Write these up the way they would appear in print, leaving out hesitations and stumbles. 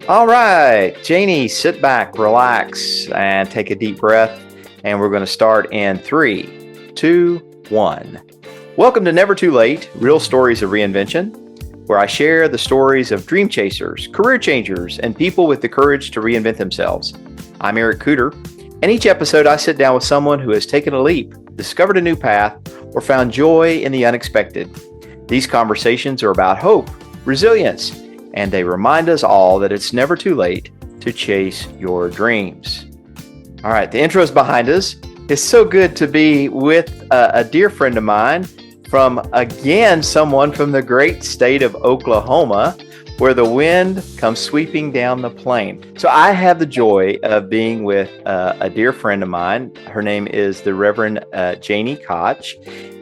All right, Janie, sit back, relax, and take a deep breath. And we're going to start in 3, 2, 1. Welcome to Never Too Late, Real Stories of Reinvention, where I share the stories of dream chasers, career changers, and people with the courage to reinvent themselves. I'm Eric Cooter, and each episode I sit down with someone who has taken a leap, discovered a new path, or found joy in the unexpected. These conversations are about hope, resilience, and they remind us all that it's never too late to chase your dreams. All right, the intro's behind us. It's so good to be with a dear friend of mine from, again, someone from the great state of Oklahoma, where the wind comes sweeping down the plain. So I have the joy of being with a dear friend of mine. Her name is the Reverend Janie Koch.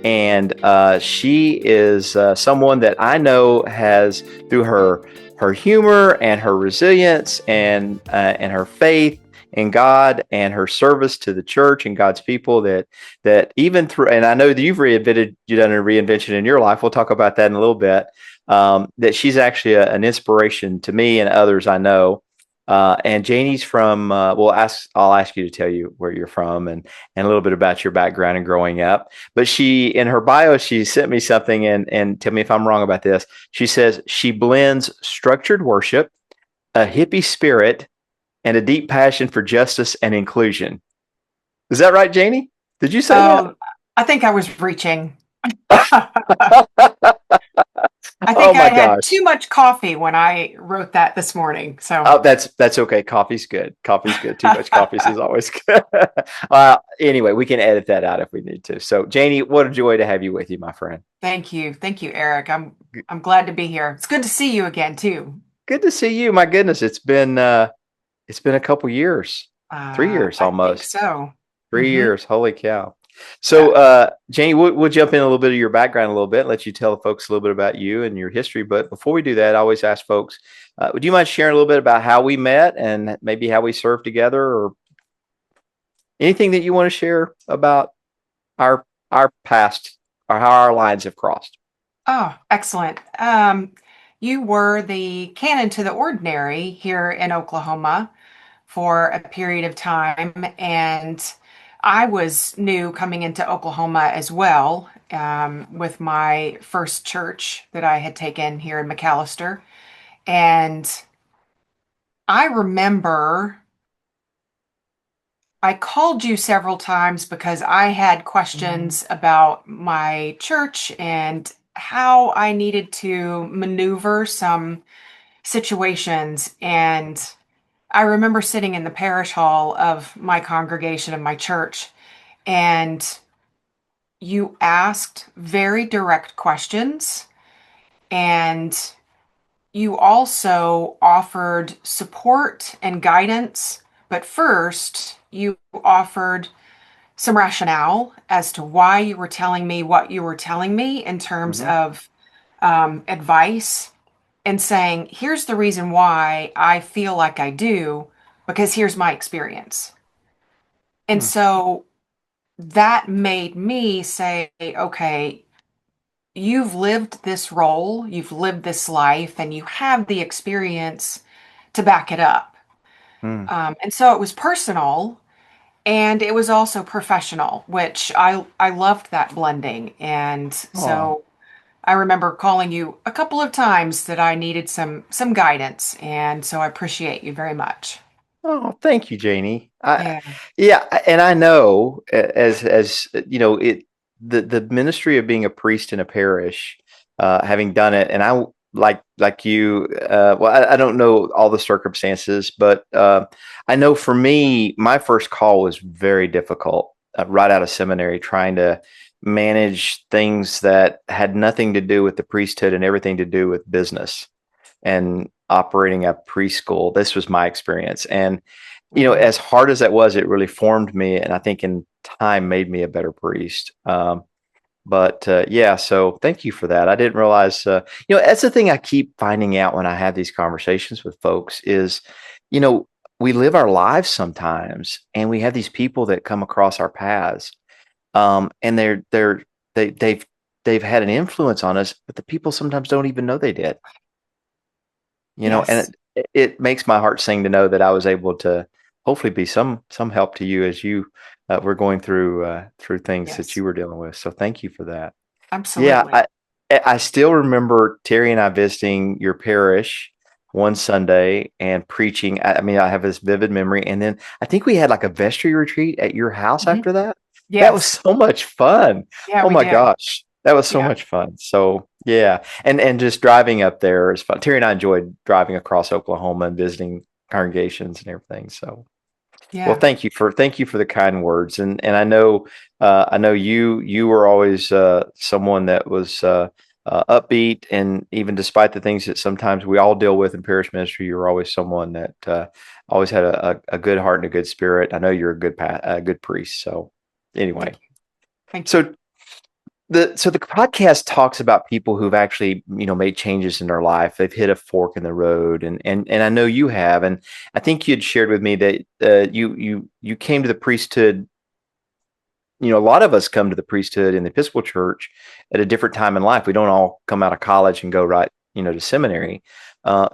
And she is someone that I know has, through her humor and her resilience and her faith in God and her service to the church and God's people, that even through, and I know that you've done a reinvention in your life. We'll talk about that in a little bit. That she's actually an inspiration to me and others I know. And Janie's from, I'll ask you to tell you where you're from and a little bit about your background and growing up. But in her bio, she sent me something and tell me if I'm wrong about this. She says she blends structured worship, a hippie spirit, and a deep passion for justice and inclusion. Is that right, Janie? Did you say that? I think I was reaching. I Oh think my I had gosh. too much coffee when I wrote that this morning. So, Oh, that's okay. Coffee's good. Coffee's good. Too much coffee is always good. Anyway, we can edit that out if we need to. So, Janie, what a joy to have you with you, my friend. thank you, Eric. I'm glad to be here. It's good to see you again too. Good to see you. My goodness, it's been a couple years, 3 years I think almost. so. 3 years. Hmm. Holy cow! So, Yeah. Janie, we'll jump in a little bit of your background a little bit, and let you tell the folks a little bit about you and your history. But before we do that, I always ask folks, would you mind sharing a little bit about how we met and maybe how we served together, or anything that you want to share about our past or how our lines have crossed? Oh, excellent. You were the canon to the ordinary here in Oklahoma for a period of time, and I was new coming into Oklahoma as well, with my first church that I had taken here in McAllister. And I remember I called you several times because I had questions about my church and how I needed to maneuver some situations. And I remember sitting in the parish hall of my congregation of my church, and you asked very direct questions, and you also offered support and guidance. But first, you offered some rationale as to why you were telling me what you were telling me in terms Hmm. of advice, and saying, here's the reason why I feel like I do, because here's my experience. And Hmm. so that made me say, okay, you've lived this role, you've lived this life, and you have the experience to back it up. Hmm. And so it was personal and it was also professional, which I loved that blending. And Oh, so I remember calling you a couple of times that I needed some guidance, and so I appreciate you very much. thank you, Janie. Yeah. Yeah, and I know as you know, the ministry of being a priest in a parish, having done it, and I like you. Well, I don't know all the circumstances, but I know for me, my first call was very difficult. Right out of seminary, trying to manage things that had nothing to do with the priesthood and everything to do with business and operating a preschool. This was my experience. And, Mhm. as hard as that was, it really formed me. And I think in time made me a better priest. But yeah, so thank you for that. I didn't realize, that's the thing I keep finding out when I have these conversations with folks is, you know, we live our lives sometimes and we have these people that come across our paths. And they've, they've had an influence on us, but the people sometimes don't even know they did. And Yes. it makes my heart sing to know that I was able to hopefully be some help to you as you were going through things that Yes, you were dealing with. So thank you for that. Yeah, absolutely. I still remember Terry and I visiting your parish one Sunday and preaching. I mean, I have this vivid memory. And then I think we had like a vestry retreat at your house Mhm. after that. That was Yes. so much fun. Yeah, Oh we my did. gosh. That was so Yeah. much fun. So yeah. And just driving up there is fun. Terry and I enjoyed driving across Oklahoma and visiting congregations and everything. So well, Yeah. thank you for the kind words, and I know you were always someone that was upbeat, and even despite the things that sometimes we all deal with in parish ministry, you were always someone that always had a good heart and a good spirit. I know you're a good priest. So Thank anyway, you. Thank you. so the podcast talks about people who've actually made changes in their life. They've hit a fork in the road, and I know you have. And I think you'd shared with me that you came to the priesthood. A lot of us come to the priesthood in the Episcopal Church at a different time in life. We don't all come out of college and go right to seminary.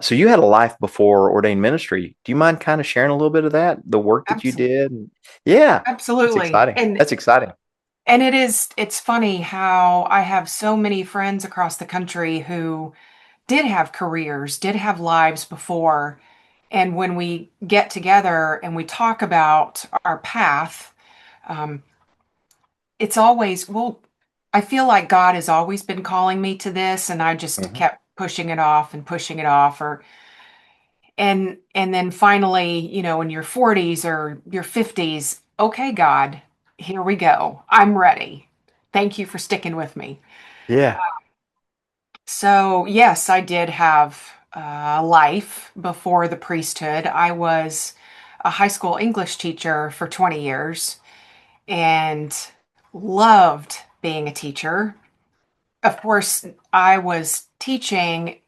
So you had a life before ordained ministry. Do you mind kind of sharing a little bit of that, the work that you Absolutely. did? Yeah, that's Absolutely. exciting. That's exciting. And it's funny how I have so many friends across the country who did have careers, did have lives before. And when we get together and we talk about our path, um, it's always, well, I feel like God has always been calling me to this, and I just Hmm. kept pushing it off and pushing it off, and then finally, in your 40s or your 50s, okay, God, here we go. I'm ready. Thank you for sticking with me. Yeah. So, yes, I did have a life before the priesthood. I was a high school English teacher for 20 years and loved being a teacher. Of course, I was teaching,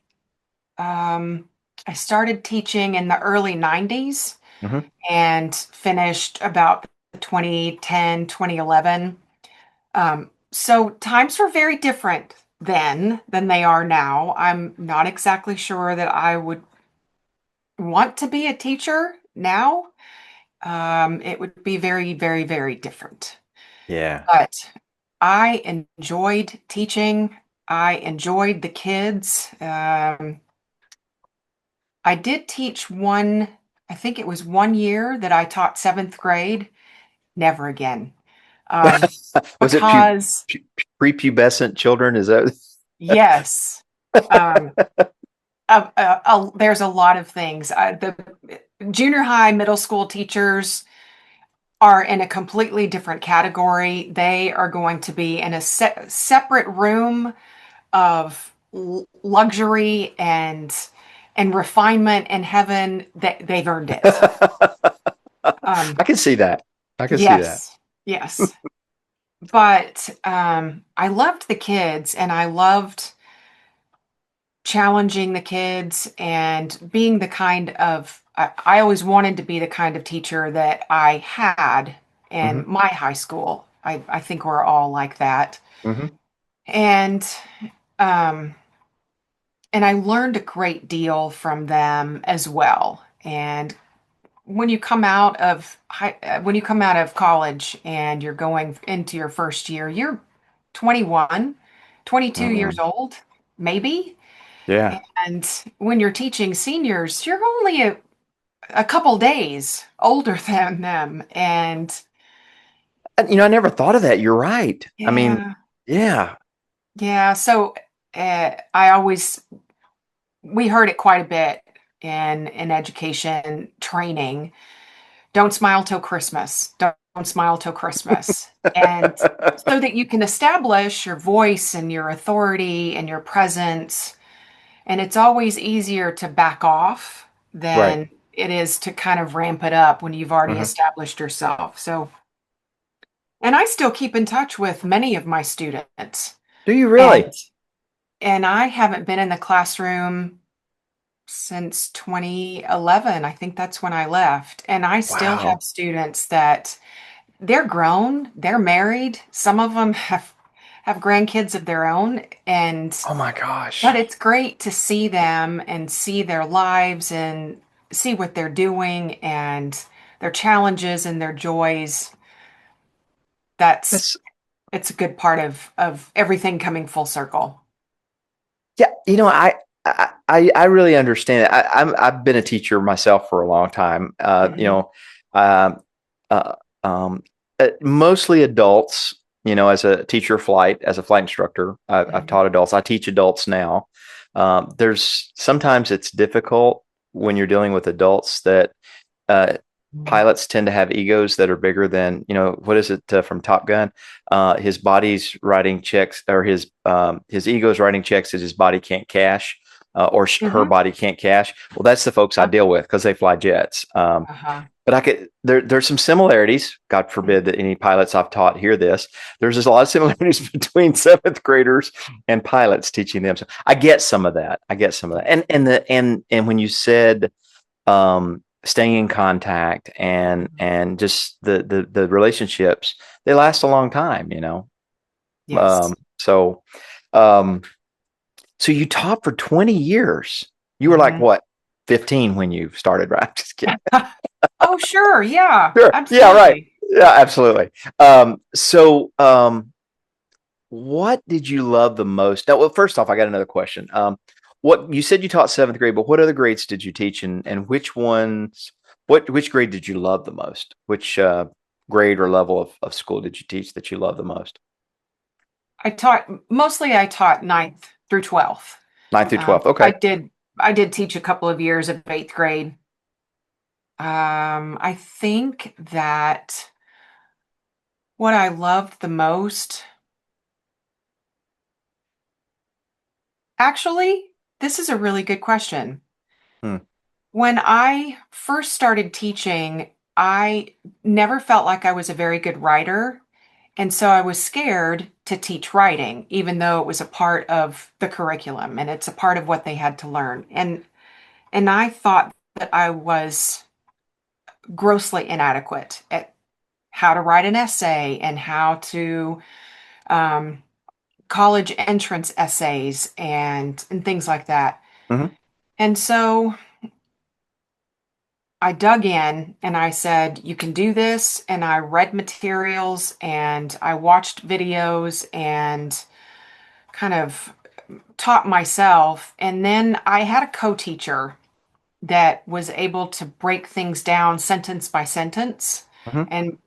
um, I started teaching in the early 90s Hmm. and finished about 2010, 2011. So times were very different then than they are now. I'm not exactly sure that I would want to be a teacher now. It would be very, very, very different. Yeah. But I enjoyed teaching. I enjoyed the kids. I did teach I think it was 1 year that I taught seventh grade. Never again. Um, Was it because, prepubescent children? Is that? yes, um, there's a lot of things. The junior high, middle school teachers are in a completely different category. They are going to be in a separate room of luxury and refinement and heaven. That they've earned it. Um, I can see that. I can see that. yes, yes. But I loved the kids and I loved challenging the kids and being the kind of, I always wanted to be the kind of teacher that I had in Hmm. my high school. I think we're all like that. Hmm. And um, and I learned a great deal from them as well. And when you come out of college and you're going into your first year, you're 21, 22 years Hmm. old, maybe. Yeah. And when you're teaching seniors, you're only a couple days older than them. And I never thought of that. You're right. I mean, yeah, yeah. yeah. So I always, we heard it quite a bit in education training. Don't smile till Christmas. Don't smile till Christmas. And so that you can establish your voice and your authority and your presence. And it's always easier to back off Right. than it is to kind of ramp it up when you've already Hmm. established yourself. So, and I still keep in touch with many of my students. Do you And really? and I haven't been in the classroom since 2011. I think that's when I left. And I still Wow. have students that they're grown, they're married. Some of them have have grandkids of their own, and Oh my but gosh. it's great to see them and see their lives and see what they're doing and their challenges and their joys. That's That's it's a good part of everything coming full circle. Yeah, I really understand it. I've been a teacher myself for a long time. Hmm. Um, uh, mostly adults. As a teacher of flight, as a flight instructor, I've Hmm. taught adults. I teach adults now. There's sometimes it's difficult when you're dealing with adults that uh, pilots tend to have egos that are bigger than, what is it from Top Gun? His body's writing checks, or his ego's writing checks that his body can't cash, or her Hmm. body can't cash. Well, that's the folks I deal with because they fly jets. Uh-huh. But there's some similarities. God forbid that any pilots I've taught hear this. There's just a lot of similarities between seventh graders and pilots teaching them. So I get some of that. I get some of that. And when you said staying in contact and just the relationships, they last a long time. Yes. So um, so you taught for 20 years. You were like Hmm. what, 15 when you started, right? I'm just kidding. Oh, sure. Yeah, Sure. Yeah, right. absolutely. Yeah, absolutely. So what did you love the most? Now, well, first off, I got another question. What you said you taught seventh grade, but what other grades did you teach, and which grade did you love the most? Which grade or level of school did you teach that you love the most? I taught ninth through 12th. Ninth through 12th. I Okay. did teach a couple of years of eighth grade. I think that what I loved the most, actually, this is a really good question. Hmm. When I first started teaching, I never felt like I was a very good writer. And so I was scared to teach writing, even though it was a part of the curriculum and it's a part of what they had to learn. And I thought that I was grossly inadequate at how to write an essay and how to um, college entrance essays and things like that. Hmm. And so I dug in and I said, you can do this. And I read materials and I watched videos and kind of taught myself. And then I had a co-teacher that was able to break things down sentence by sentence Hmm. and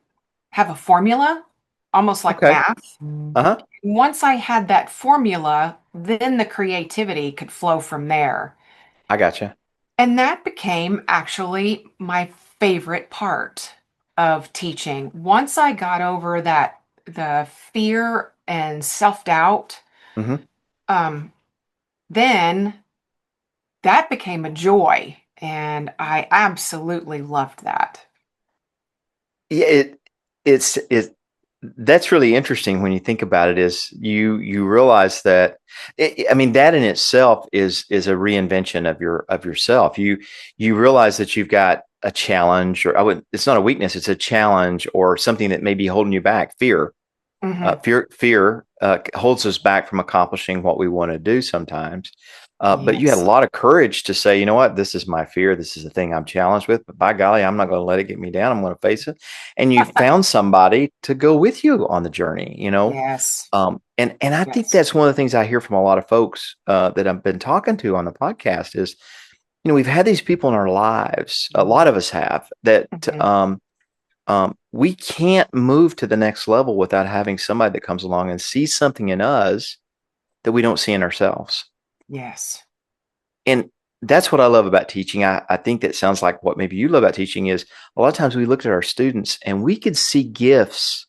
have a formula, almost like Okay. math. Uh-huh. Once I had that formula, then the creativity could flow from there. I gotcha. And that became actually my favorite part of teaching. Once I got over the fear and self-doubt, Hmm. um, then that became a joy. And I absolutely loved that. Yeah, it's that's really interesting when you think about it. Is you realize that I mean that in itself is a reinvention of yourself. You realize that you've got a challenge, or I would it's not a weakness, it's a challenge or something that may be holding you back. Fear. Hmm. Fear holds us back from accomplishing what we want to do sometimes. But you had a Yes. lot of courage to say, you know what, this is my fear. This is the thing I'm challenged with. But by golly, I'm not going to let it get me down. I'm going to face it. And you found somebody to go with you on the journey. Yes. And I think Yes. that's one of the things I hear from a lot of folks that I've been talking to on the podcast is, we've had these people in our lives. A lot of us have that. Hmm. We can't move to the next level without having somebody that comes along and sees something in us that we don't see in ourselves. Yes. And that's what I love about teaching. I think that sounds like what maybe you love about teaching is a lot of times we look at our students and we could see gifts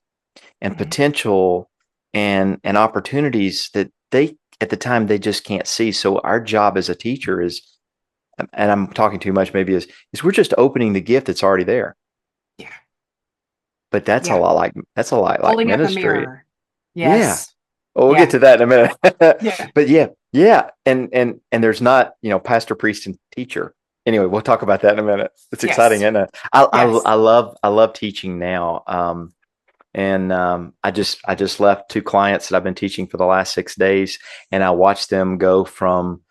and Hmm. potential and opportunities that they at the time they just can't see. So our job as a teacher is, and I'm talking too much maybe, is we're just opening the gift that's already there. Yeah. But that's a Yeah. lot like Holding up a ministry. mirror. Yeah. Yes. Well, we'll get Yeah. to that in a minute. Yeah. But yeah. And there's not, pastor, priest, and teacher. Anyway, we'll talk about that in a minute. It's exciting, Yes. isn't it? Yes. I love teaching now. And I just left two clients that I've been teaching for the last 6 days, and I watched them go from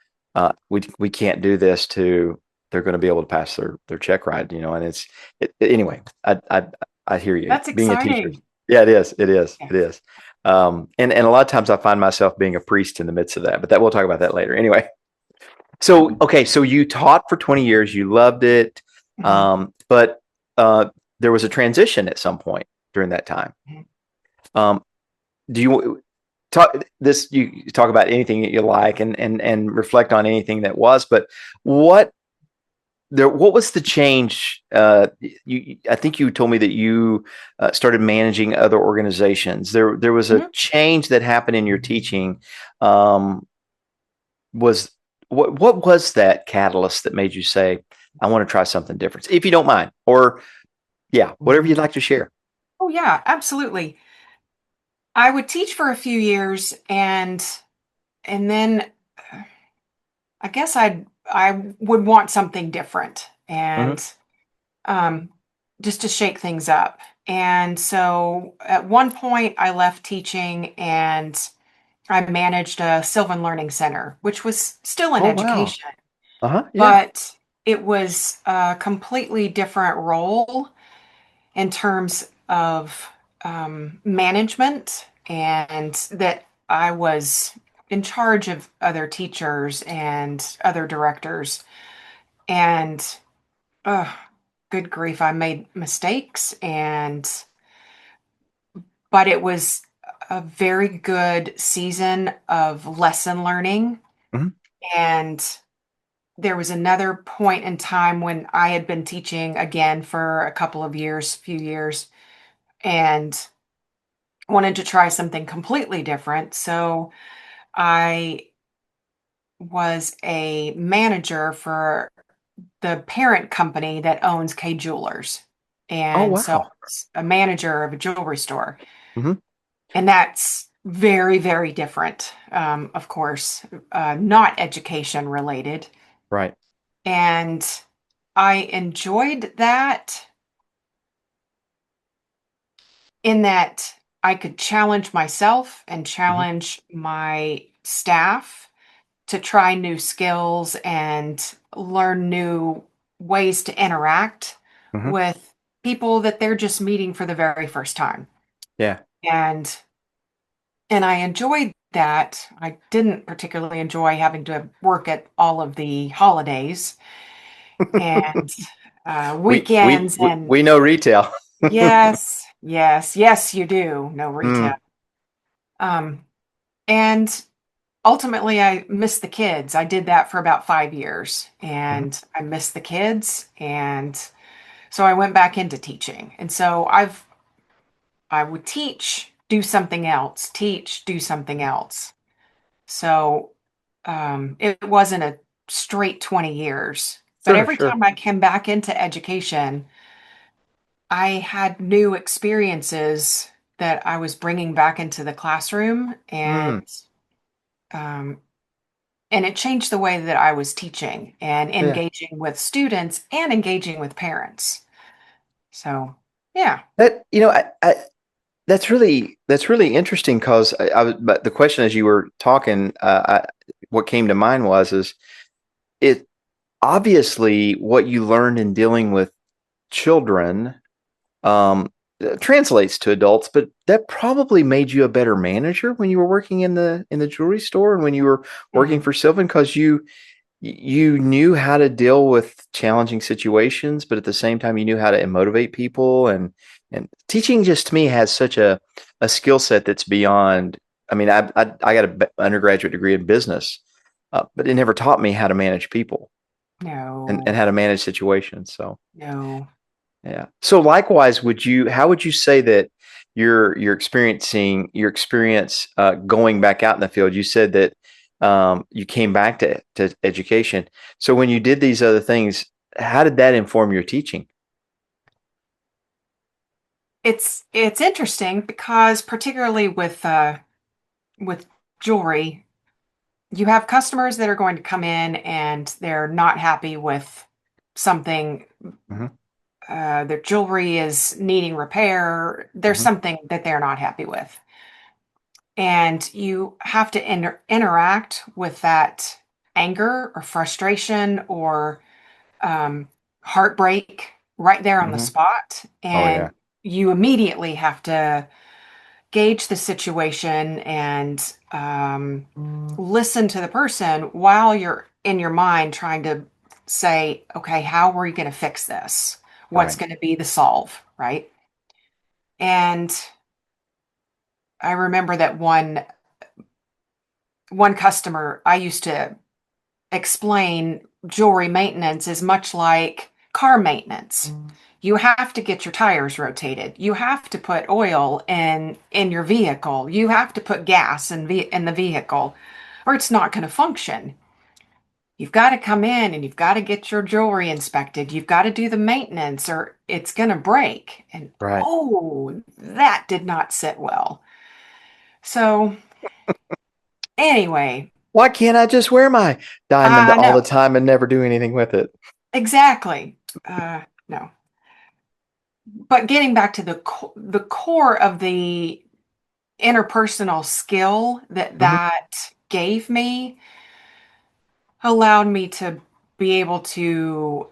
we can't do this to they're going to be able to pass their check ride, and anyway. I hear you. That's Being a teacher, exciting. yeah, it is, it is, Yeah. it is. And a lot of times I find myself being a priest in the midst of that, but that we'll talk about that later. Anyway, so okay, so you taught for 20 years, you loved it, Mhm. but there was a transition at some point during that time. Mhm. Um, do you talk this? You talk about anything that you like, and reflect on anything that was. But what what was the change? I think you told me that you started managing other organizations. There was a Mhm. change that happened in your teaching. Um, was what was that catalyst that made you say, "I want to try something different"? If you don't mind, or yeah, whatever Mhm. you'd like to share. Oh, yeah, absolutely. I would teach for a few years and then I guess I would want something different Hmm. and um just to shake things up. And so at one point I left teaching and I managed a Sylvan Learning Center, which was still in Oh wow. education, Yeah. but it was a completely different role in terms of management, and that I was in charge of other teachers and other directors. And uh, good grief, I made mistakes, and but it was a very good season of lesson learning. Hmm. And there was another point in time when I had been teaching again for a couple of years, few years, and wanted to try something completely different. So I was a manager for the parent company that owns K Jewelers. Oh And so I wow. was a manager of a jewelry store. Hmm. And that's very, very different, of course, not education related. Right. And I enjoyed that in that I could challenge myself and Hmm. challenge my staff to try new skills and learn new ways to interact Hmm. with people that they're just meeting for the very first time. Yeah. And I enjoyed that. I didn't particularly enjoy having to work at all of the holidays and weekends and We know retail. yes, yes, yes, you do. No retail. Mm, Um, and ultimately, I missed the kids. I did that for about 5 years mhm. and I missed the kids. And so I went back into teaching. And so I would teach, do something else, teach, do something else. So it wasn't a straight 20 years. But Sure, every sure. time I came back into education, I had new experiences that I was bringing back into the classroom, Mm, um, and it changed the way that I was teaching and yeah. engaging with students and engaging with parents. So, yeah. That that's really interesting because but the question as you were talking, what came to mind is it obviously what you learned in dealing with children um, translates to adults, but that probably made you a better manager when you were working in the jewelry store and when you were working Mhm. for Sylvan because you knew how to deal with challenging situations, but at the same time, you knew how to motivate people. And teaching just to me has such a skill set that's beyond. I mean, I got an undergraduate degree in business, but it never taught me how to manage people and No, how to manage situations. So no. yeah. So likewise, how would you say that you're experiencing your experience going back out in the field? You said that you came back to education. So when you did these other things, how did that inform your teaching? It's interesting because particularly with jewelry, you have customers that are going to come in and they're not happy with something Hmm. their jewelry is needing repair. There's Hmm. something that they're not happy with. And you have to interact with that anger or frustration or um, heartbreak right there on the Hmm. spot. Oh yeah. And you immediately have to gauge the situation and listen to the person while you're in your mind trying to say, okay, how are we going to fix this? What's Right. going to be the solve, right? And I remember that one customer I used to explain jewelry maintenance is much like car maintenance. You have to get your tires rotated. You have to put oil in your vehicle. You have to put gas in the vehicle, or it's not going to function. You've got to come in and you've got to get your jewelry inspected. You've got to do the maintenance, or it's going to break. And Right. oh, that did not sit well. So anyway, Why can't I just wear my diamond I all the know time and never do anything with it? exactly. No. But getting back to the core of the interpersonal skill that Hmm. that gave me allowed me to be able to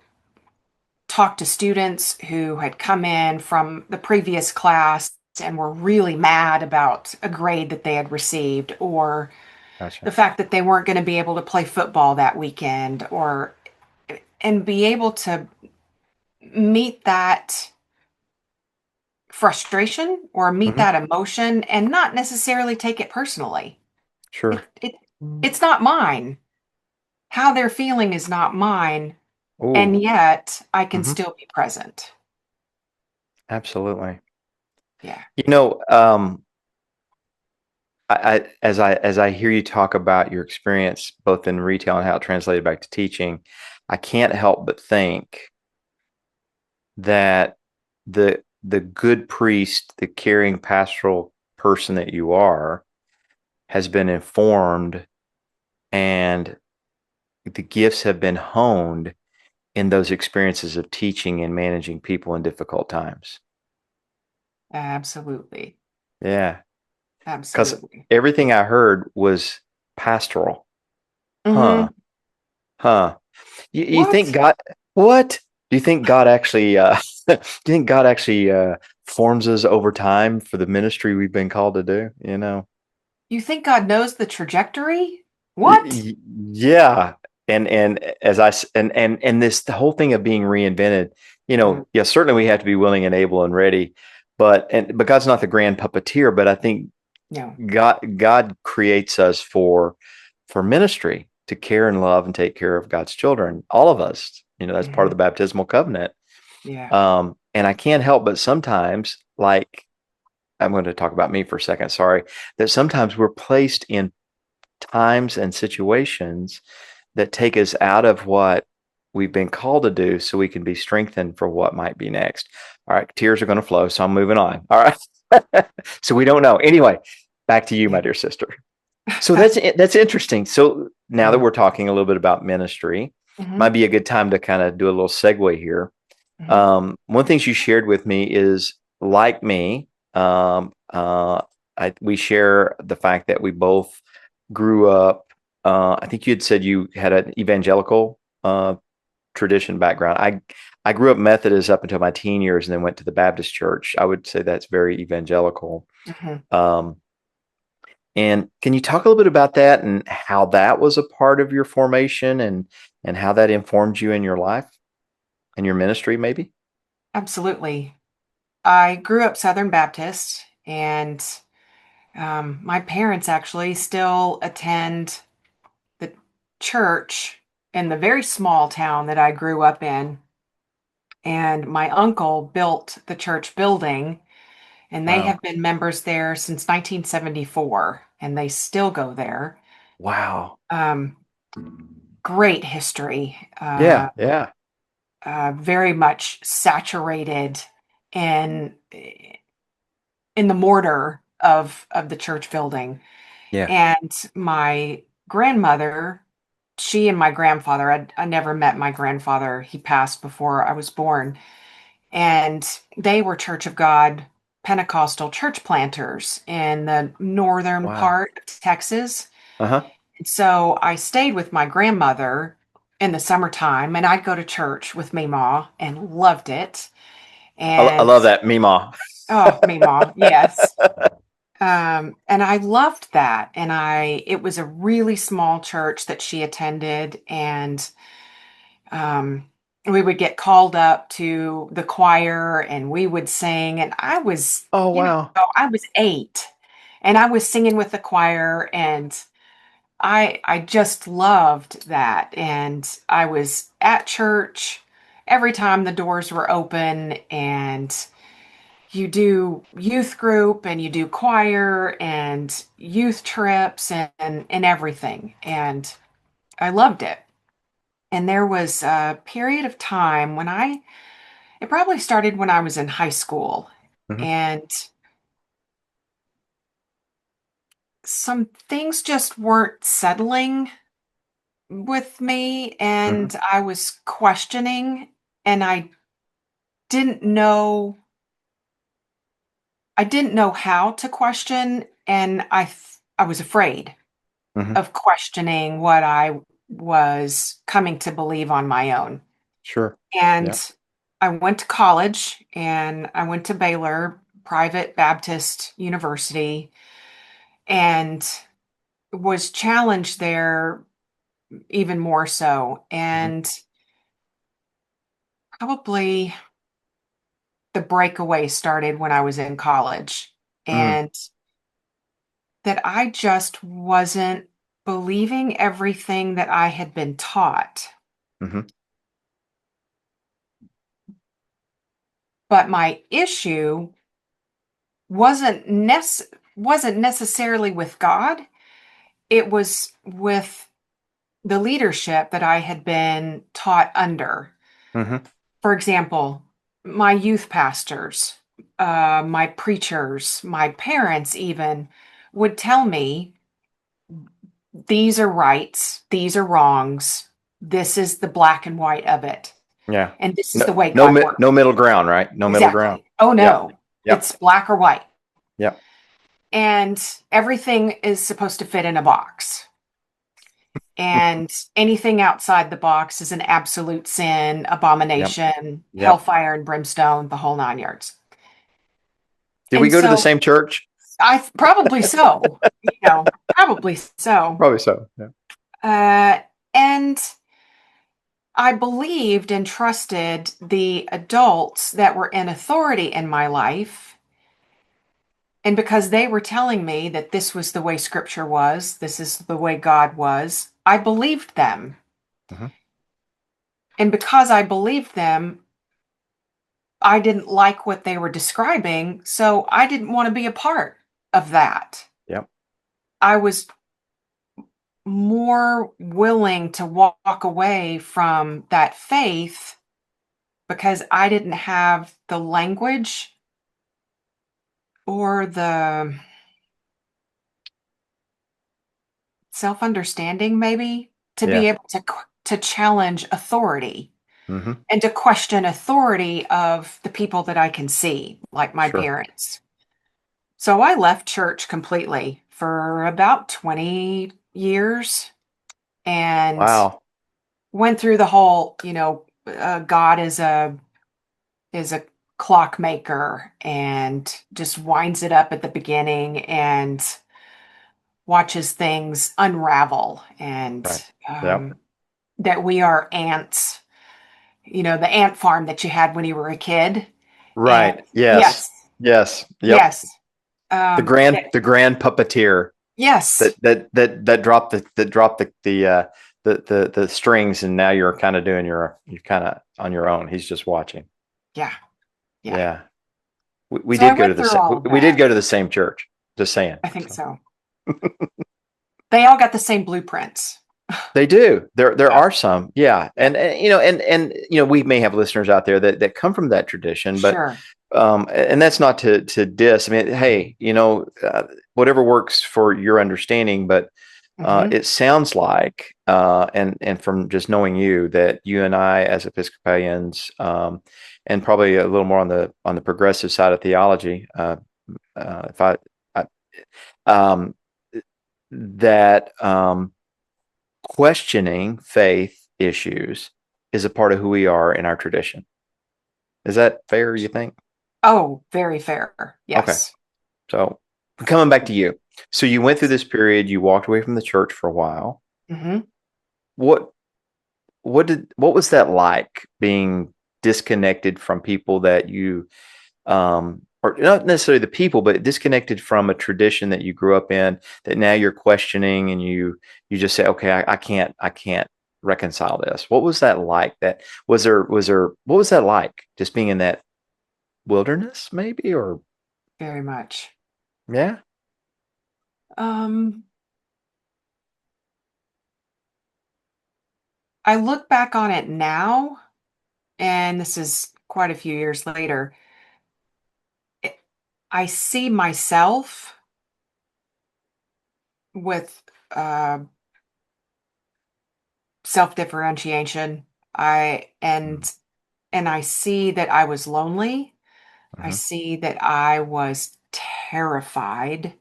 talk to students who had come in from the previous class and were really mad about a grade that they had received or the Gotcha. fact that they weren't going to be able to play football that weekend or and be able to meet that frustration or meet Hmm. that emotion and not necessarily take it personally. Sure. It's not mine. How they're feeling is not mine, Oh. and yet I can Hmm. still be present. Absolutely. Yeah. You know, as I hear you talk about your experience both in retail and how it translated back to teaching, I can't help but think that the good priest, the caring pastoral person that you are, has been informed and the gifts have been honed in those experiences of teaching and managing people in difficult times. Absolutely. Yeah, because Absolutely. everything I heard was pastoral. Hmm. Huh, huh. You think What? God, what? Do you think God actually, do you think God actually forms us over time for the ministry we've been called to do? You know? You think God knows the trajectory? Y- What? y- Yeah, and as and this the whole thing of being reinvented, Mm, yeah, certainly we have to be willing and able and ready, but God's not the grand puppeteer, but I think no. God creates us for ministry, to care and love and take care of God's children, all of us. That's part of Hmm. the baptismal covenant. Yeah. And I can't help but sometimes, like I'm going to talk about me for a second, sorry, that sometimes we're placed in times and situations that take us out of what we've been called to do so we can be strengthened for what might be next. All right, tears are going to flow, so I'm moving on. All right. So we don't know. Anyway, back to you, Yeah. my dear sister. So that's interesting. So now that Mm, we're talking a little bit about ministry, mhm, might be a good time to kind of do a little segue here. mhm. One of the things you shared with me is, like me, we share the fact that we both grew up. I think you had said you had an evangelical tradition background. I grew up Methodist up until my teen years, and then went to the Baptist church. I would say that's very evangelical. Mhm. Um, and can you talk a little bit about that and how that was a part of your formation and how that informed you in your life and your ministry, maybe? Absolutely. I grew up Southern Baptist, and my parents actually still attend the church in the very small town that I grew up in. And my uncle built the church building, and they Wow. have been members there since 1974, and they still go there. Wow. Um, Great history, Yeah. Yeah. very much saturated in in the mortar of the church building. Yeah. And my grandmother, she and my grandfather, I never met my grandfather. He passed before I was born. and they were Church of God Pentecostal church planters in the northern Wow. part of Texas. Uh-huh. So I stayed with my grandmother in the summertime, and I'd go to church with Meemaw and loved it. I And love that, Meemaw. oh, Meemaw, yes. And I loved that. And it was a really small church that she attended, and um, we would get called up to the choir and we would sing. And I was, Oh, wow. I was 8 and I was singing with the choir, and I just loved that. And I was at church every time the doors were open, and you do youth group and you do choir and youth trips and everything. And I loved it. And there was a period of time it probably started when I was in high school, Hmm. and some things just weren't settling with me, Hmm. and I was questioning, and didn't know I didn't know how to question, and I was afraid Hmm. of questioning what I was coming to believe on my own. Sure. And Yeah. I went to college, and I went to Baylor Private Baptist University, and was challenged there even more so. Hmm. And probably the breakaway started when I was in college, Mm. and that I just wasn't believing everything that I had been taught. Hmm. But my issue wasn't wasn't necessarily with God. It was with the leadership that I had been taught under. Hmm. For example, my youth pastors, my preachers, my parents even would tell me, these are rights, these are wrongs, this is the black and white of it, Yeah. and this is No, the way God no works. middle ground, right? No middle ground. Exactly. Oh Yep. no, Yep. it's black or white. Yep. And everything is supposed to fit in a box. And anything outside the box is an absolute sin, Yep. abomination, Yep. hellfire and brimstone, the whole 9 yards. Did we And go to the so same church? probably so, probably so. Probably so. Yeah. And I believed and trusted the adults that were in authority in my life. And because they were telling me that this was the way scripture was, this is the way God was, I believed them. Hmm. And because I believed them, I didn't like what they were describing. So I didn't want to be a part of that. Yep. I was more willing to walk away from that faith because I didn't have the language or the self-understanding, maybe, to be Yeah. able to challenge authority Hmm. and to question authority of the people that I can see, like my Sure. parents. So I left church completely for about 20 years and Wow. went through the whole, God is a clockmaker, and just winds it up at the beginning and watches things unravel, and Right. Yep. that we are ants, the ant farm that you had when you were a kid. And Right. Yes. yes, Yes. Yep. yes, The grand puppeteer yes, that dropped the strings, and now you're kind of you're kind of on your own. He's just watching. yeah, yeah. Yeah. We So I did go to went the through all of we did that. go to the same church. Just saying. I think So so. They all got the same blueprints. they do. There Yeah, are some. Yeah. yeah, And we may have listeners out there that come from that tradition, but sure. and that's not to diss. I mean, hey, whatever works for your understanding, but Hmm. It sounds like, and from just knowing you, that you and I, as Episcopalians, and probably a little more on the progressive side of theology, if I um, that questioning faith issues is a part of who we are in our tradition. Is that fair, you think? Oh, very fair. Okay. Yes. So coming back to you. So you went through this period, you walked away from the church for a while. Hmm. What what was that like, being disconnected from people that you, or not necessarily the people, but disconnected from a tradition that you grew up in, that now you're questioning, and you just say, okay, I can't reconcile this. What was that like? That was there what was that like, just being in that wilderness, maybe? Or Very much. yeah. Um, I look back on it now, and this is quite a few years later. it- I see myself with uh, self-differentiation. I Mhm. and I see that I was lonely. I Mhm. see that I was terrified,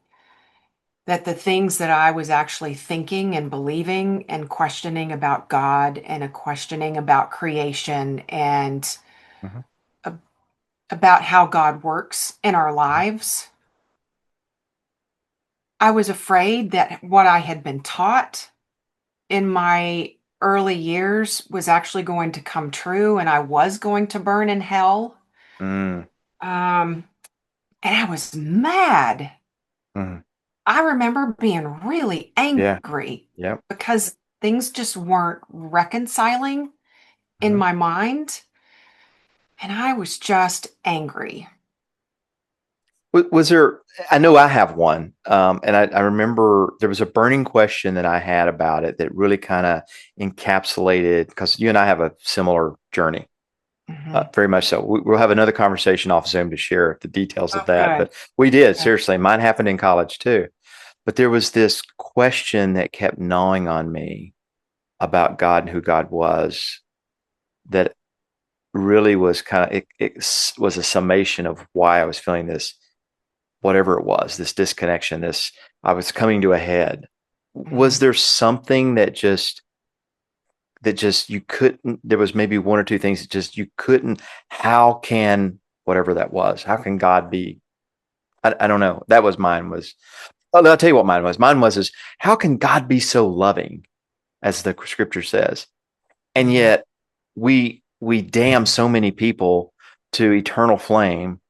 that the things that I was actually thinking and believing and questioning about God and a questioning about creation and Mhm. a- about how God works in our Mhm. lives. I was afraid that what I had been taught in my early years was actually going to come true and I was going to burn in hell. Mm. Um, and I was mad. Mhm. I remember being really Yeah. angry Yep. because things just weren't reconciling in Mhm. my mind. And I was just angry. Was there? I know I have one, and I remember there was a burning question that I had about it that really kind of encapsulated, because you and I have a similar journey, Hmm. very much so. We'll have another conversation off Zoom to share the details of Oh, that, good. but we did, Good. seriously. Mine happened in college too. But there was this question that kept gnawing on me about God and who God was, that really was kind of, it was a summation of why I was feeling this, whatever it was, this disconnection, this, I was coming to a head. Was Mhm. there something that just you couldn't, there was maybe one or two things that just you couldn't, how can, whatever that was, how can God be, I don't know. That was mine was, oh, I'll tell you what mine was. Mine was is, how can God be so loving, as the scripture says, and Mhm. yet we damn so many people to eternal flame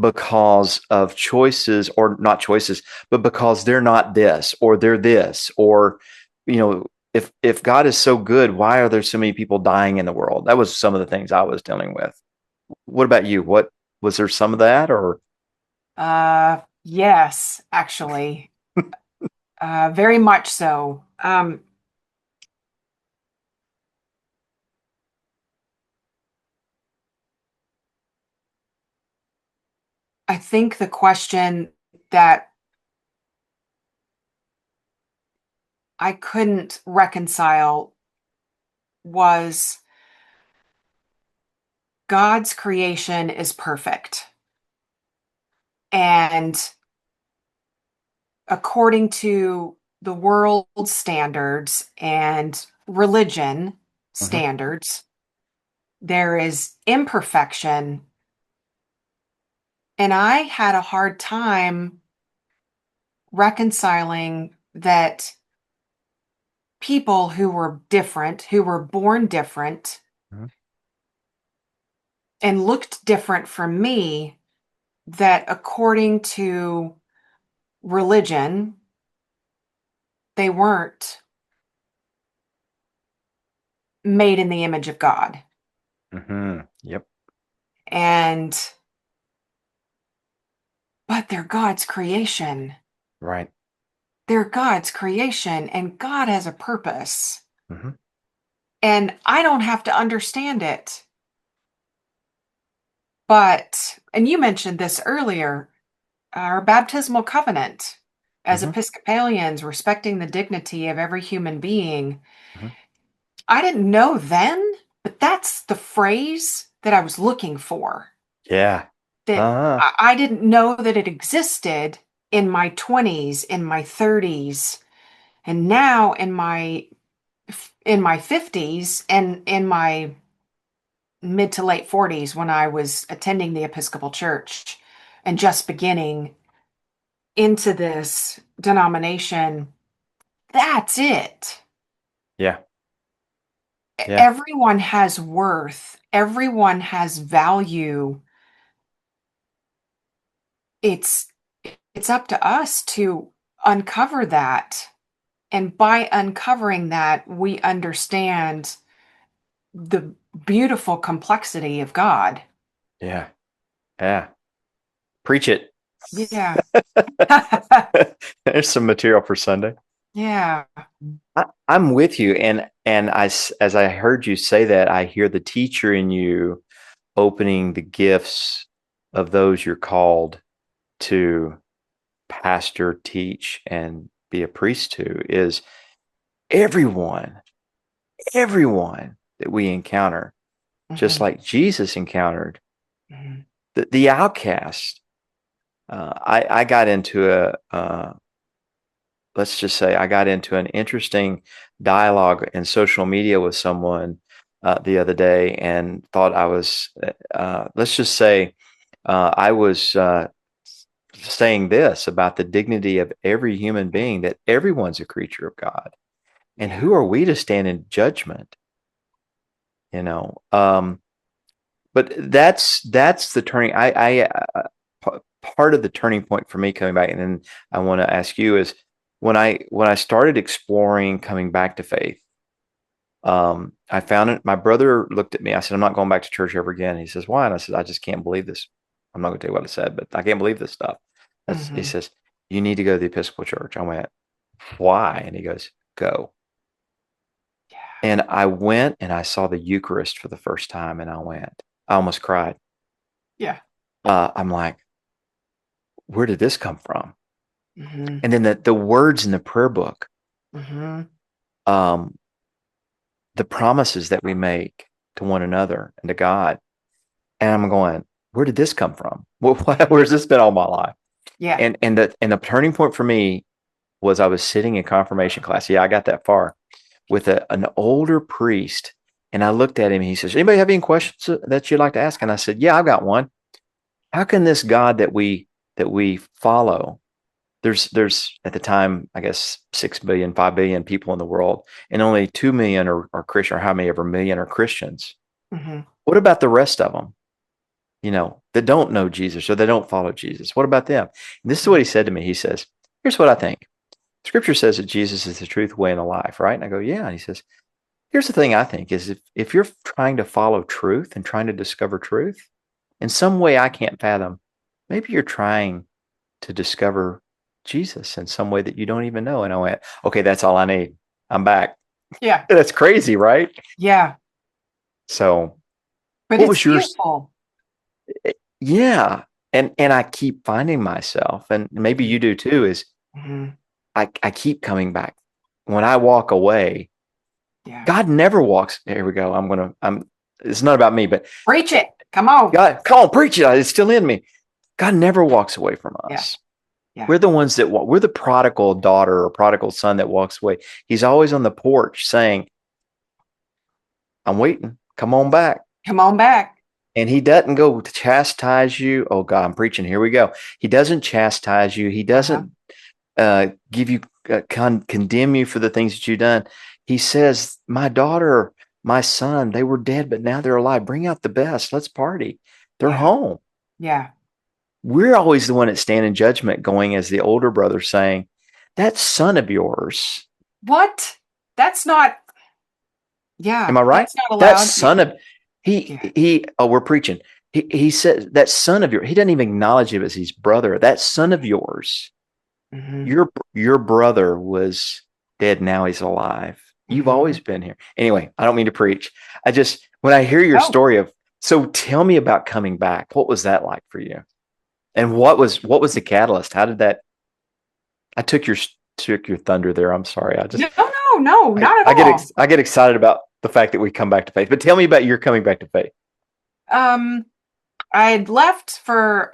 because of choices, or not choices, but because they're not this, or they're this, or, if God is so good, why are there so many people dying in the world? That was some of the things I was dealing with. What about you? What was there, some of that, or? Yes, actually, very much so. I think the question that I couldn't reconcile was God's creation is perfect. And according to the world standards and religion Mhm. standards, there is imperfection. And I had a hard time reconciling that people who were different, who were born different Mhm. and looked different from me, that according to religion, they weren't made in the image of God. Mhm. Yep. And, but they're God's creation. Right. They're God's creation, and God has a purpose. Mhm. And I don't have to understand it. But, and you mentioned this earlier, our baptismal covenant. as Hmm. Episcopalians, respecting the dignity of every human being. Hmm. I didn't know then, but that's the phrase that I was looking for. Yeah. That Uh-huh. I didn't know that it existed in my 20s, in my 30s, and now in my 50s and in my mid to late 40s when I was attending the Episcopal Church and just beginning into this denomination. That's it. Yeah. Yeah. Everyone has worth, everyone has value. It's it's up to us to uncover that. And by uncovering that, we understand the beautiful complexity of God. Yeah. Yeah. Preach it. Yeah. There's some material for Sunday. Yeah. I'm with you, and as I heard you say that, I hear the teacher in you opening the gifts of those you're called to pastor, teach, and be a priest to is everyone, everyone that we encounter, just Mhm. like Jesus encountered Mhm. the outcast. I got into let's just say I got into an interesting dialogue in social media with someone the other day and thought I was, let's just say, I was saying this about the dignity of every human being, that everyone's a creature of God. And Yeah. who are we to stand in judgment? You know, but that's the turning. Part of the turning point for me coming back, and then I want to ask you is when I started exploring coming back to faith. I found it. My brother looked at me. I said, "I'm not going back to church ever again." He says, "Why?" And I said, "I just can't believe this. I'm not going to tell you what I said, but I can't believe this stuff." He Mhm. says, "You need to go to the Episcopal Church." I went, "Why?" And he goes, "Go." Yeah. And I went and I saw the Eucharist for the first time, and I almost cried. Yeah. I'm like, "Where did this come from?" Mhm. And then the words in the prayer book, Mhm. um, the promises that we make to one another and to God. And I'm going, where did this come from? Well, Mhm. where's this been all my life? Yeah. And the turning point for me was I was sitting in confirmation class. Yeah, I got that far with an older priest. And I looked at him and he says, "Anybody have any questions that you'd like to ask?" And I said, "Yeah, I've got one. How can this God that we follow, there's at the time, I guess 6 billion, 5 billion people in the world, and only 2 million are Christian, or how many ever million are Christians. Mhm. What about the rest of them? That don't know Jesus or they don't follow Jesus. What about them?" And this is what he said to me. He says, "Here's what I think. Scripture says that Jesus is the truth, way, and the life, right?" And I go, "Yeah." And he says, "Here's the thing I think is if you're trying to follow truth and trying to discover truth in some way I can't fathom, maybe you're trying to discover Jesus in some way that you don't even know." And I went, "Okay, that's all I need. I'm back." Yeah. That's crazy, right? Yeah. So But what it's was yours? beautiful. Yeah. And I keep finding myself, and maybe Mhm. you do too, is Mhm. I keep coming back. When I walk away, Yeah. God never walks. Here we go. It's not about me, but Preach it. Come on. God, come on, preach it. It's still in me. God never walks away from Yeah. us. Yeah. We're the ones that walk. We're the prodigal daughter or prodigal son that walks away. He's always on the porch saying, "I'm waiting. Come on back." Come on back. And he doesn't go to chastise you. Oh God, I'm preaching. Here we go. He doesn't chastise you. He Uh-huh. doesn't give you condemn you for the things that you've done. He says, "My daughter, my son, they were dead, but now they're alive. Bring out the best. Let's party. They're Yeah. home." Yeah. We're always the one that stand in judgment, going as the older brother, saying, "That son of yours." What? That's not, Am yeah, I right? that's not That allowed. son of Yeah. he. Oh, we're preaching. He said that son of yours. He doesn't even acknowledge him as his brother. That son of yours. Mhm. Your brother was dead. Now he's alive. You've always Mhm. been here. Anyway, I don't mean to preach. I just when I hear your No. story of so tell me about coming back. What was that like for you? And what was the catalyst? How did that? I took your thunder there. I'm sorry. No, no, no, not at all. I get excited about the fact that we come back to faith. But tell me about your coming back to faith. Um, I had left for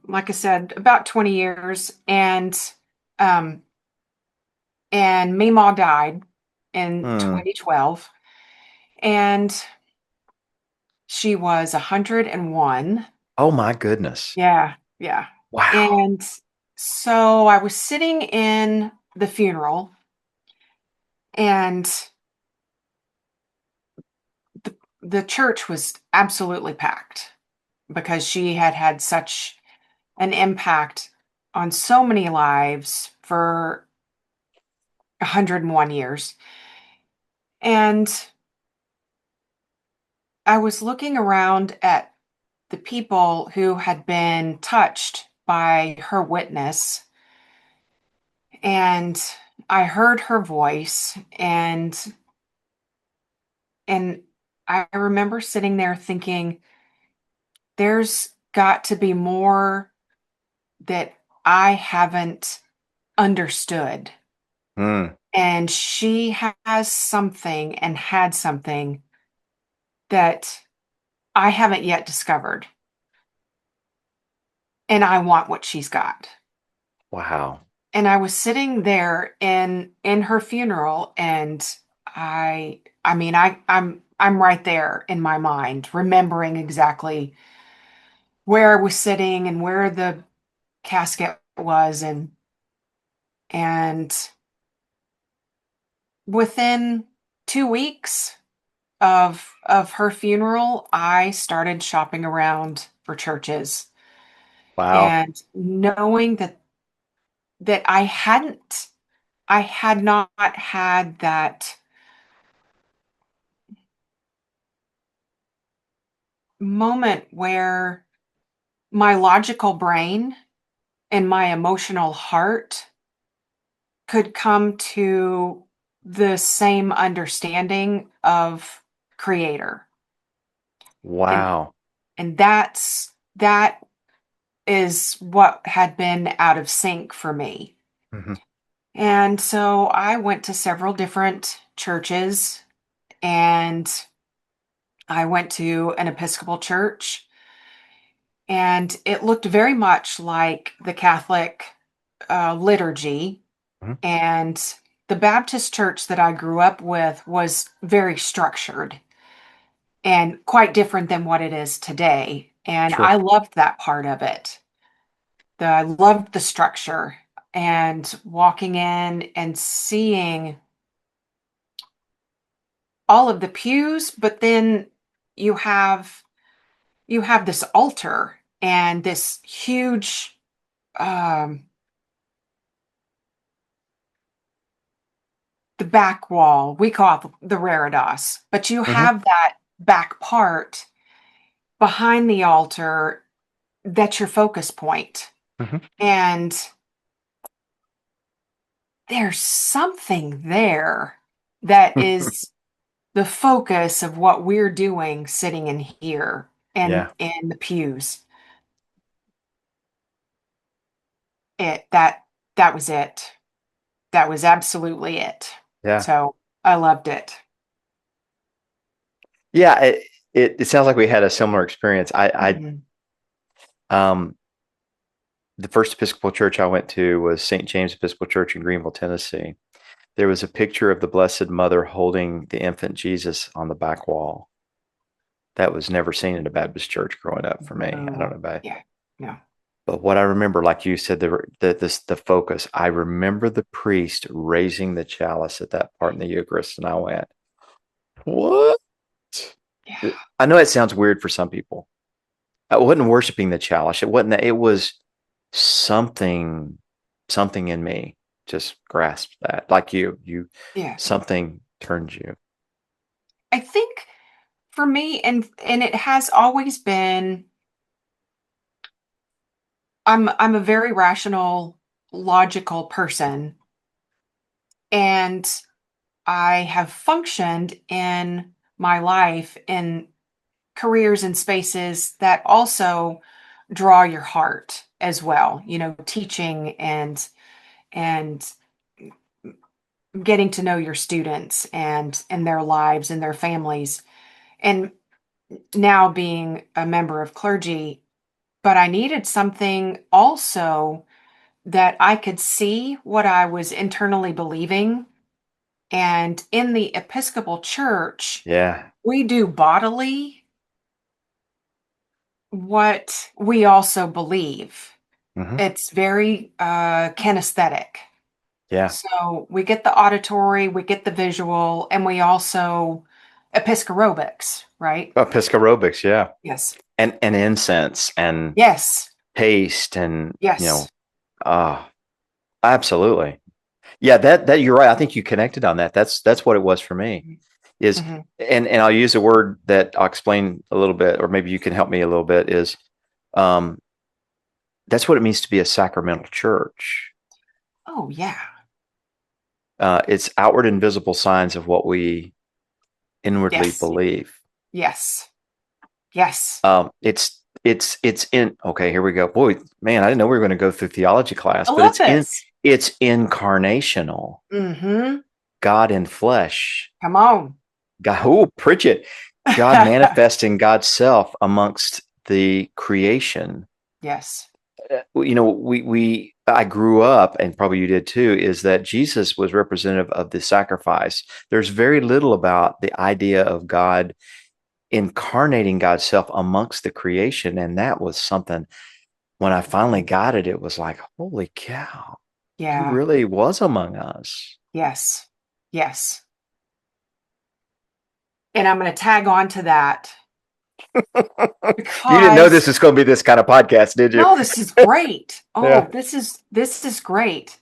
like I said, about 20 years, um and Meemaw died in Hmm. 2012, and she was 101. Oh my goodness. Yeah, yeah. Wow. And so I was sitting in the funeral, and the church was absolutely packed because she had had such an impact on so many lives for 101 years. And I was looking around at the people who had been touched by her witness, and I heard her voice, and I remember sitting there thinking, there's got to be more that I haven't understood. Hmm. And she has something and had something that I haven't yet discovered. And I want what she's got. Wow. And I was sitting there in her funeral, and I'm right there in my mind, remembering exactly where I was sitting and where the casket was, and within 2 weeks of her funeral, I started shopping around for churches, Wow. and knowing that I had not had that moment where my logical brain and my emotional heart could come to the same understanding of creator. And Wow. that is what had been out of sync for me. Hmm. And so I went to several different churches, and I went to an Episcopal church, and it looked very much like the Catholic liturgy. Hmm. And the Baptist church that I grew up with was very structured and quite different than what it is today. And Sure. I loved that part of it. I loved the structure and walking in and seeing all of the pews, but then you have you have this altar and this huge um the back wall. We call it the reredos, but you Hmm. have that back part behind the altar that's your focus point. Hmm. And there's something there that is the focus of what we're doing sitting in here and Yeah. in the pews. That was it. That was absolutely it. Yeah. So I loved it. Yeah. It sounds like we had a similar experience. Mhm. Um, the first Episcopal church I went to was St. James Episcopal Church in Greenville, Tennessee. There was a picture of the Blessed Mother holding the infant Jesus on the back wall. That was never seen in a Baptist church growing up for me. I don't know No. about, Yeah. No. but what I remember, like you said, the focus. I remember the priest raising the chalice at that part in the Eucharist, and I went, "What?" Yeah. I know it sounds weird for some people. I wasn't worshiping the chalice. It wasn't that. It was something, something in me just grasped that. Like you, Yeah. something turned you. I think for me, and it has always been, I'm a very rational, logical person, and I have functioned in my life in careers and spaces that also draw your heart as well, teaching and getting to know your students and their lives and their families, and now being a member of clergy. But I needed something also that I could see what I was internally believing. And in the Episcopal Church, Yeah. we do bodily what we also believe. Hmm. It's very kinesthetic. Yeah. So we get the auditory, we get the visual, and we also Episcorobics, right? Episcorobics, yeah. Yes. And incense and Yes. taste and Yes. ah, absolutely. Yeah, that you're right. I think you connected on that. That's what it was for me. Is Hmm. and I'll use a word that I'll explain a little bit, or maybe you can help me a little bit, is um that's what it means to be a sacramental church. Oh, yeah. It's outward and visible signs of what we inwardly Yes. believe. Yes. Yes. It's in okay, here we go. Boy, man, I didn't know we were going to go through theology class, I but love this. it's incarnational. Mm-hmm. God in flesh. Come on. God, oh, preach it. God manifesting God's self amongst the creation. Yes. We I grew up, and probably you did too, is that Jesus was representative of the sacrifice. There's very little about the idea of God incarnating God's self amongst the creation. And that was something when I finally got it, it was like, holy cow, he Yeah. really was among us. Yes. Yes. And I'm going to tag on to that You didn't know because this was going to be this kind of podcast, did you? no, this is great. Oh, Yeah. this is great.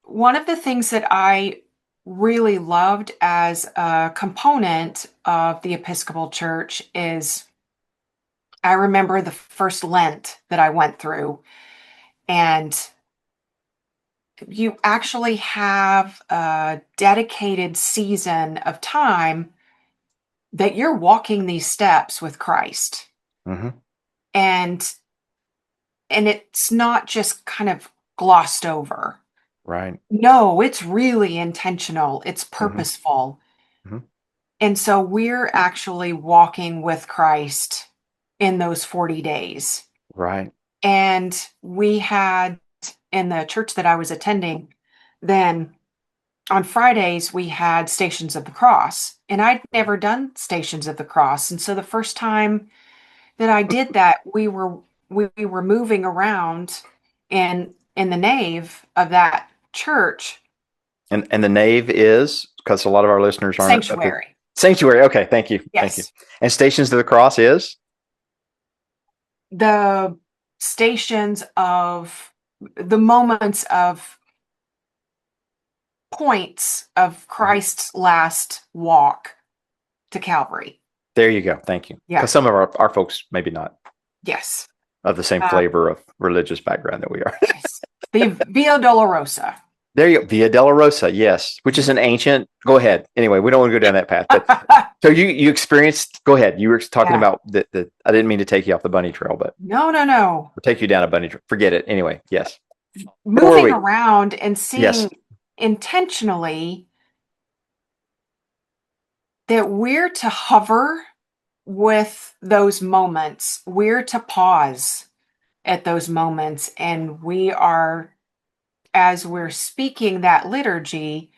One of the things that I really loved as a component of the Episcopal Church is I remember the first Lent that I went through, and you actually have a dedicated season of time that you're walking these steps with Christ. Hmm. And it's not just kind of glossed over. Right. No, it's really intentional. It's Hmm. purposeful. Hmm. And so we're actually walking with Christ in those 40 days. Right. And we had in the church that I was attending, then on Fridays, we had Stations of the Cross. And I'd never done Stations of the Cross. And so the first time that I did that, we were moving around in the nave of that church And the nave is, because a lot of our listeners aren't up to sanctuary. sanctuary. Okay, thank you. Thank you. Yes. And Stations of the Cross is? The stations of the moments of points of Mhm. Christ's last walk to Calvary. There you go. Thank you. Because Yeah. some of our folks maybe not Yes. of the same Uh, flavor of religious background that we are. yes. The Via Dolorosa. There you go. Via Dolorosa, yes, which is an ancient. Go ahead. Anyway, we don't want to go down that path. But so you experienced. Go ahead. You were talking Yeah. about the. I didn't mean to take you off the bunny trail, but No, no, no. we'll take you down a bunny trail. Forget it. Anyway, yes. Where were Moving we? around and Yes. seeing intentionally that we're to hover with those moments. We're to pause at those moments. And we are, as we're speaking that liturgy,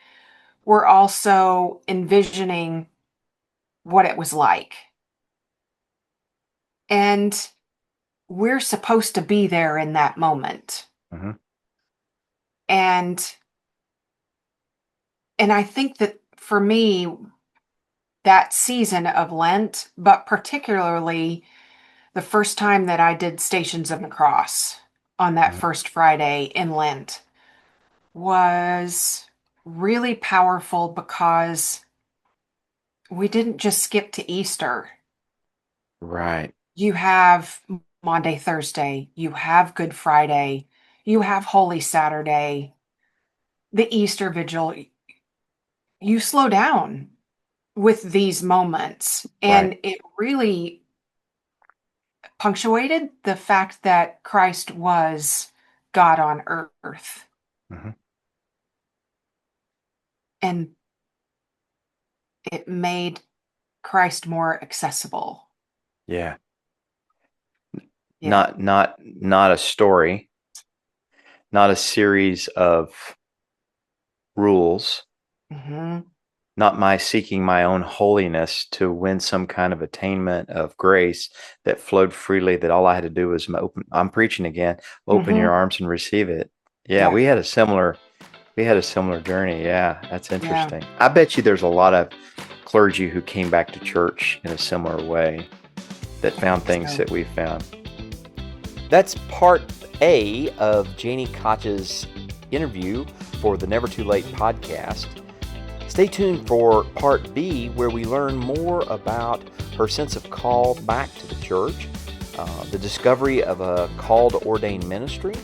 we're also envisioning what it was like. And we're supposed to be there in that moment. Hmm. And I think that for me, that season of Lent, but particularly the first time that I did Stations of the Cross on that Hmm. first Friday in Lent was really powerful because we didn't just skip to Easter. Right. You have Maundy, Thursday, you have Good Friday, you have Holy Saturday, the Easter Vigil. You slow down with these moments, Right. and it really punctuated the fact that Christ was God on earth. Mhm. And it made Christ more accessible. Yeah. Yeah. Not a story, not a series of rules, Hmm. not my seeking my own holiness to win some kind of attainment of grace that flowed freely, that all I had to do was I'm preaching again, open your Hmm. arms and receive it. Yeah, Yeah. we had a similar journey. Yeah, that's Yeah. interesting. I bet you there's a lot of clergy who came back to church in a similar way that I found think things so. that we found. That's part A of Janie Koch's interview for the Never Too Late podcast. Stay tuned for part B, where we learn more about her sense of call back to the church, the discovery of a call to ordained ministry,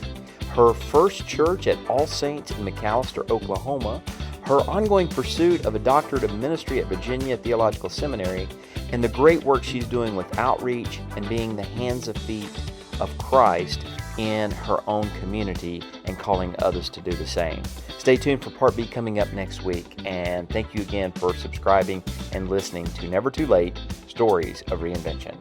her first church at All Saints in McAlester, Oklahoma, her ongoing pursuit of a doctorate of ministry at Virginia Theological Seminary, and the great work she's doing with outreach and being the hands and feet of Christ in her own community and calling others to do the same. Stay tuned for part B coming up next week, and thank you again for subscribing and listening to Never Too Late, Stories of Reinvention.